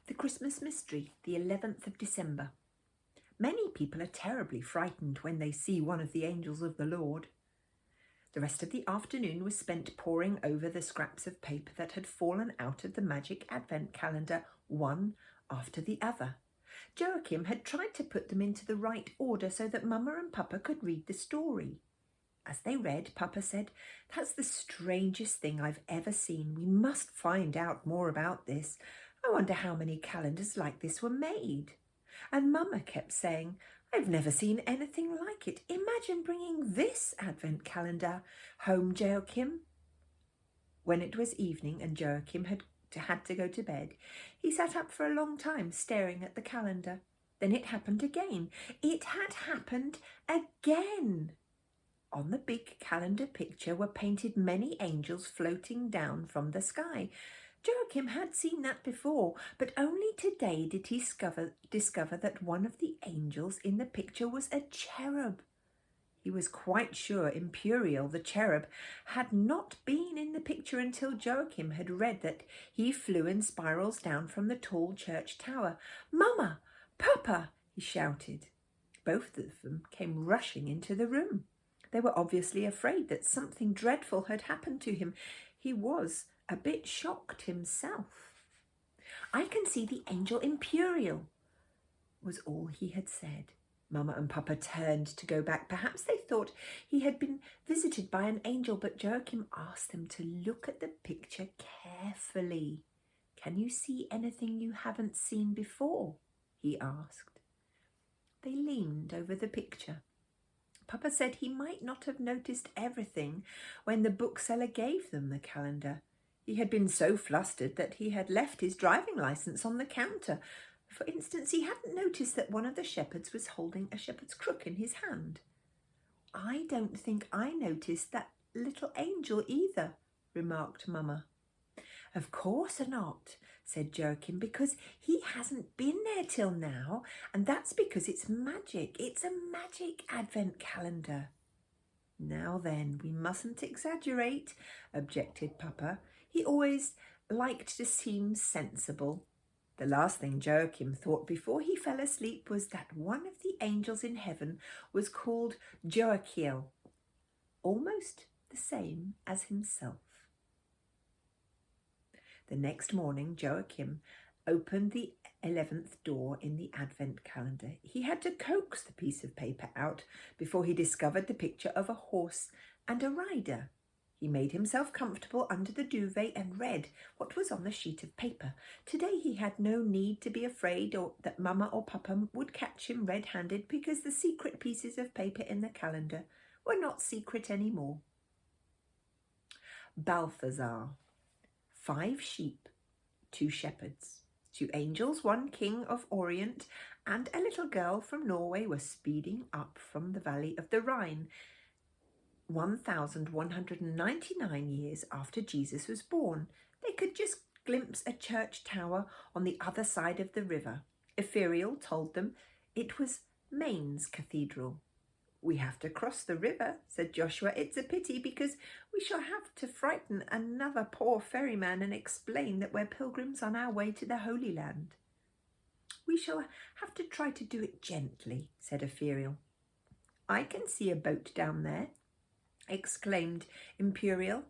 The Christmas Mystery, the 11th of December. Many people are terribly frightened when they see one of the angels of the Lord. The rest of the afternoon was spent poring over the scraps of paper that had fallen out of the magic advent calendar, one after the other. Joachim had tried to put them into the right order so that Mama and Papa could read the story. As they read, Papa said, "That's the strangest thing I've ever seen. We must find out more about this. I wonder how many calendars like this were made." And Mama kept saying, "I've never seen anything like it. Imagine bringing this advent calendar home, Joachim." When it was evening and Joachim had to go to bed, he sat up for a long time staring at the calendar. Then it happened again. It had happened again. On the big calendar picture were painted many angels floating down from the sky. Joachim had seen that before, but only today did he discover that one of the angels in the picture was a cherub. He was quite sure Imperial, the cherub, had not been in the picture until Joachim had read that he flew in spirals down from the tall church tower. "Mama! Papa!" he shouted. Both of them came rushing into the room. They were obviously afraid that something dreadful had happened to him. He was a bit shocked himself. "I can see the angel Imperial," was all he had said. Mama and Papa turned to go back. Perhaps they thought he had been visited by an angel, but Joachim asked them to look at the picture carefully. "Can you see anything you haven't seen before?" he asked. They leaned over the picture. Papa said he might not have noticed everything when the bookseller gave them the calendar. He had been so flustered that he had left his driving licence on the counter. For instance, he hadn't noticed that one of the shepherds was holding a shepherd's crook in his hand. "I don't think I noticed that little angel either," remarked Mama. "Of course not," said Joachim, "because he hasn't been there till now, and that's because it's magic. It's a magic advent calendar." "Now then, we mustn't exaggerate," objected Papa. He always liked to seem sensible. The last thing Joachim thought before he fell asleep was that one of the angels in heaven was called Joachiel, almost the same as himself. The next morning, Joachim opened the 11th door in the advent calendar. He had to coax the piece of paper out before he discovered the picture of a horse and a rider. He made himself comfortable under the duvet and read what was on the sheet of paper. Today he had no need to be afraid that Mama or Papa would catch him red-handed, because the secret pieces of paper in the calendar were not secret anymore. Balthazar. 5 sheep, 2 shepherds, 2 angels, 1 king of Orient, and a little girl from Norway were speeding up from the valley of the Rhine, 1,199 years after Jesus was born. They could just glimpse a church tower on the other side of the river. Ethereal told them it was Mainz Cathedral. "We have to cross the river," said Joshua. "It's a pity, because we shall have to frighten another poor ferryman and explain that we're pilgrims on our way to the Holy Land." "We shall have to try to do it gently," said Ethereal. "I can see a boat down there," exclaimed Imperial.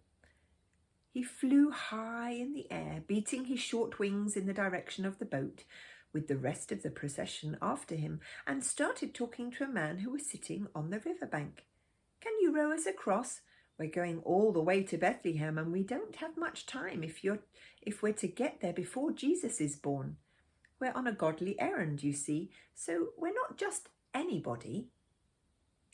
He flew high in the air, beating his short wings in the direction of the boat, with the rest of the procession after him, and started talking to a man who was sitting on the riverbank. "Can you row us across? We're going all the way to Bethlehem, and we don't have much time if we're to get there before Jesus is born. We're on a godly errand, you see, so we're not just anybody."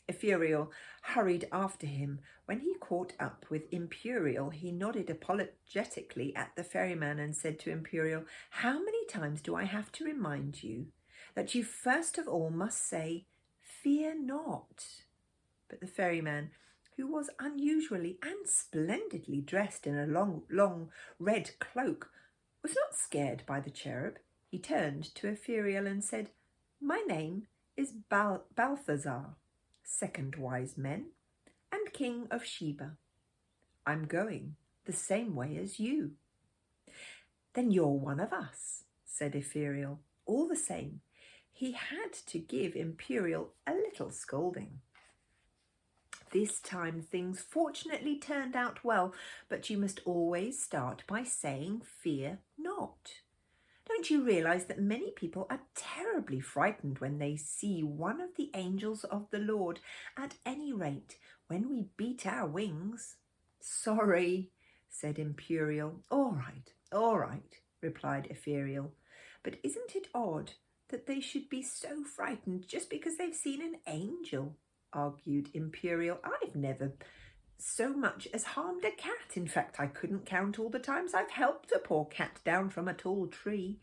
Ethereal hurried after him. When he caught up with Imperial, he nodded apologetically at the ferryman and said to Imperial, "How many times do I have to remind you that you first of all must say, 'Fear not'?" But the ferryman, who was unusually and splendidly dressed in a long red cloak, was not scared by the cherub. He turned to Ethereal and said, "My name is Balthazar, second wise men, and king of Sheba. I'm going the same way as you." "Then you're one of us," said Ethereal. All the same, he had to give Imperial a little scolding. This time things fortunately turned out well, but you must always start by saying fear not. Don't you realise that many people are terribly frightened when they see one of the angels of the Lord, at any rate when we beat our wings? Sorry, said Imperial. All right, replied Ethereal. But isn't it odd that they should be so frightened just because they've seen an angel? Argued Imperial. I've never so much as harmed a cat. In fact, I couldn't count all the times I've helped a poor cat down from a tall tree.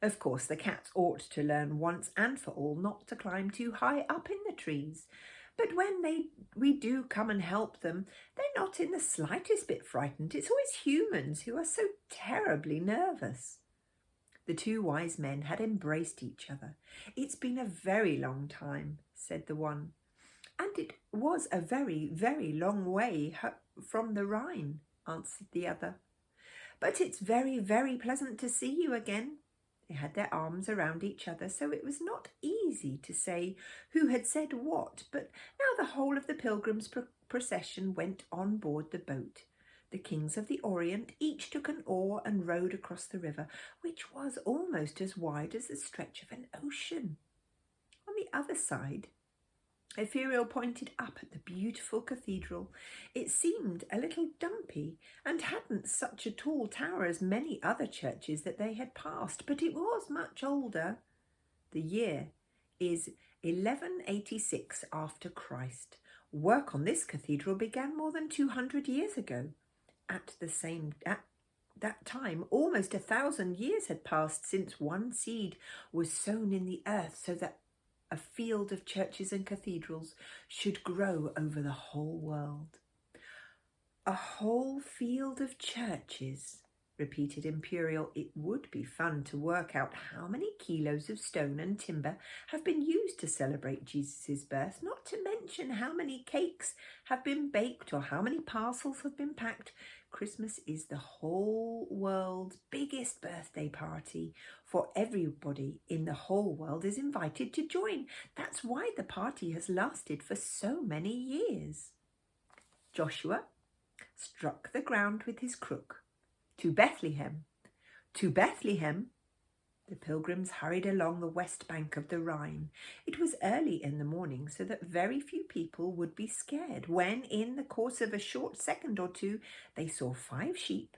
Of course, the cats ought to learn once and for all not to climb too high up in the trees. But when we do come and help them, they're not in the slightest bit frightened. It's always humans who are so terribly nervous. The two wise men had embraced each other. It's been a very long time, said the one. And it was a very, very long way from the Rhine, answered the other. But it's very, very pleasant to see you again. They had their arms around each other, so it was not easy to say who had said what, but now the whole of the pilgrims' procession went on board the boat. The kings of the Orient each took an oar and rowed across the river, which was almost as wide as the stretch of an ocean. On the other side, Ethereal pointed up at the beautiful cathedral. It seemed a little dumpy and hadn't such a tall tower as many other churches that they had passed, but it was much older. The year is 1186 after Christ. Work on this cathedral began more than 200 years ago. At that time, almost 1,000 years had passed since one seed was sown in the earth so that a field of churches and cathedrals should grow over the whole world. A whole field of churches, repeated Imperial. It would be fun to work out how many kilos of stone and timber have been used to celebrate Jesus' birth, not to mention how many cakes have been baked or how many parcels have been packed. Christmas is the whole world's biggest birthday party, for everybody in the whole world is invited to join. That's why the party has lasted for so many years. Joshua struck the ground with his crook. To Bethlehem, to Bethlehem. The pilgrims hurried along the west bank of the Rhine. It was early in the morning, so that very few people would be scared, when in the course of a short second or two they saw 5 sheep,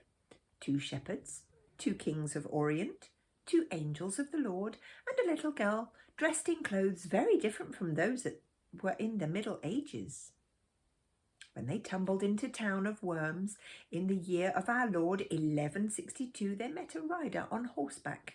2 shepherds, 2 kings of Orient, 2 angels of the Lord, and a little girl dressed in clothes very different from those that were in the Middle Ages. When they tumbled into town of Worms in the year of our Lord 1162, they met a rider on horseback,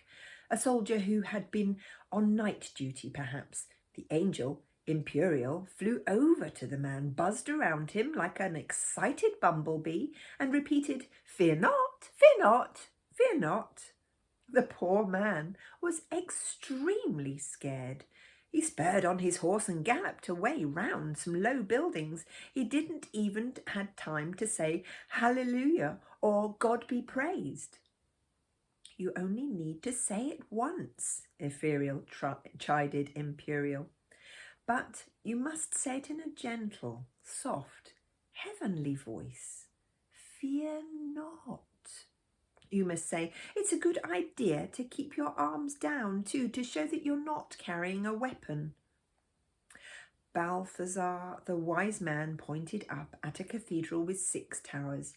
a soldier who had been on night duty perhaps. The angel, Imperial, flew over to the man, buzzed around him like an excited bumblebee, and repeated, "Fear not, fear not, fear not." The poor man was extremely scared. He spurred on his horse and galloped away round some low buildings. He didn't even have time to say Hallelujah or God be praised. You only need to say it once, Ethereal chided Imperial. But you must say it in a gentle, soft, heavenly voice. Fear not. You must say, it's a good idea to keep your arms down too, to show that you're not carrying a weapon. Balthazar, the wise man, pointed up at a cathedral with 6 towers.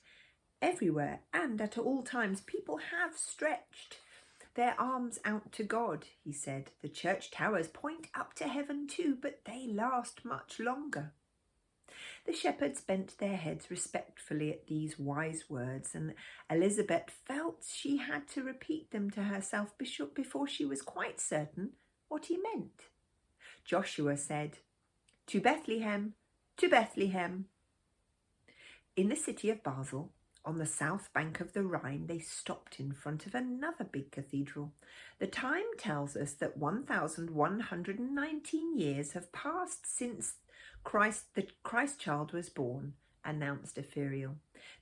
Everywhere and at all times people have stretched their arms out to God, he said. The church towers point up to heaven too, but they last much longer. The shepherds bent their heads respectfully at these wise words, and Elizabeth felt she had to repeat them to herself before she was quite certain what he meant. Joshua said, "To Bethlehem, to Bethlehem." In the city of Basel, on the south bank of the Rhine, they stopped in front of another big cathedral. The time tells us that 1,119 years have passed since the Christ child was born, announced Ethereal.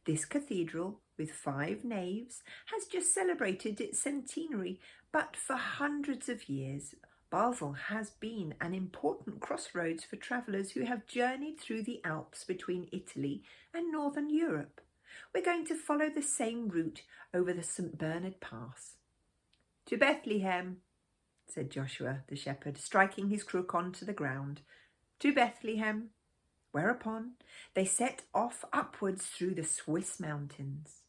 This cathedral, with 5 naves, has just celebrated its centenary, But for hundreds of years, Basel has been an important crossroads for travellers who have journeyed through the Alps between Italy and northern Europe. We're going to follow the same route over the St. Bernard Pass. To Bethlehem, said Joshua the shepherd, striking his crook onto the ground. To Bethlehem. Whereupon they set off upwards through the Swiss mountains.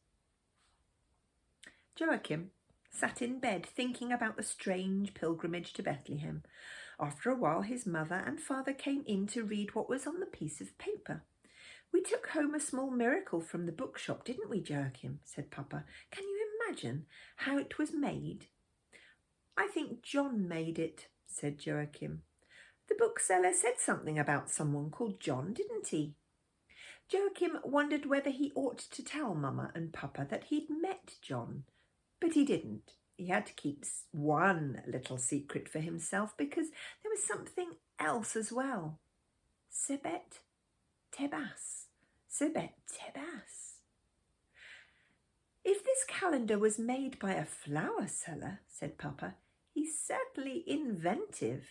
Joachim sat in bed thinking about the strange pilgrimage to Bethlehem. After a while his mother and father came in to read what was on the piece of paper. We took home a small miracle from the bookshop, didn't we, Joachim? Said Papa. Can you imagine how it was made? I think John made it, said Joachim. The bookseller said something about someone called John, didn't he? Joachim wondered whether he ought to tell Mama and Papa that he'd met John, but he didn't. He had to keep one little secret for himself because there was something else as well. Sebet Tebas. Sebet Tebas. If this calendar was made by a flower seller, said Papa, he's certainly inventive.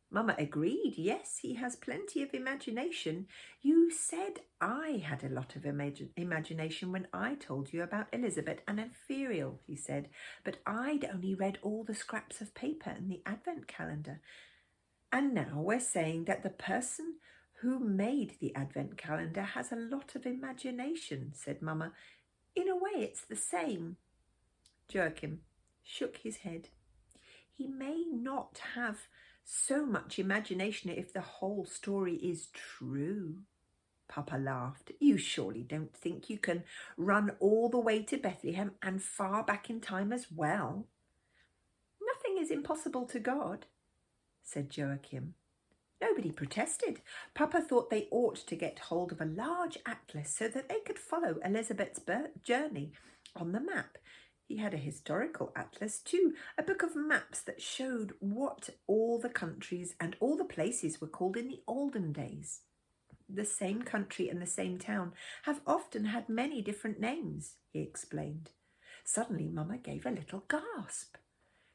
Mama agreed. Yes, he has plenty of imagination. You said I had a lot of imagination when I told you about Elizabeth and Epherial, he said, but I'd only read all the scraps of paper in the Advent calendar. And now we're saying that the person who made the Advent calendar has a lot of imagination, said Mama. In a way, it's the same. Joachim shook his head. He may not have so much imagination if the whole story is true. Papa laughed. You surely don't think you can run all the way to Bethlehem and far back in time as well? Nothing is impossible to God, said Joachim. Nobody protested. Papa thought they ought to get hold of a large atlas so that they could follow Elizabeth's journey on the map. He had a historical atlas too, a book of maps that showed what all the countries and all the places were called in the olden days. The same country and the same town have often had many different names, he explained. Suddenly Mama gave a little gasp.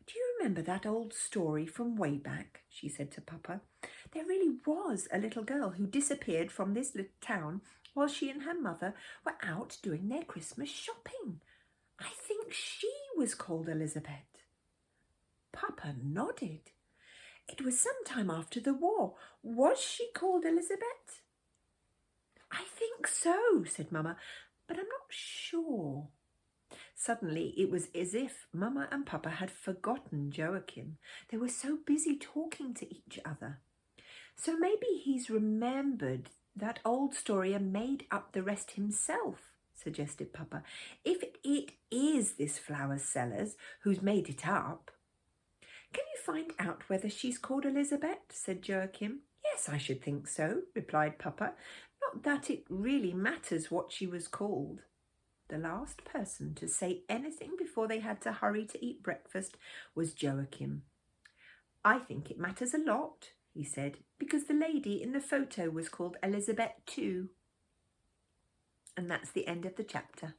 Do you remember that old story from way back? She said to Papa. There really was a little girl who disappeared from this little town while she and her mother were out doing their Christmas shopping. I think she was called Elizabeth. Papa nodded. It was some time after the war. Was she called Elizabeth? I think so, said Mama, but I'm not sure. Suddenly it was as if Mama and Papa had forgotten Joachim. They were so busy talking to each other. So maybe he's remembered that old story and made up the rest himself, suggested Papa. If it is this flower seller's who's made it up. Can you find out whether she's called Elizabeth? Said Joachim. Yes, I should think so, replied Papa. Not that it really matters what she was called. The last person to say anything before they had to hurry to eat breakfast was Joachim. I think it matters a lot, he said, because the lady in the photo was called Elizabeth too. And that's the end of the chapter.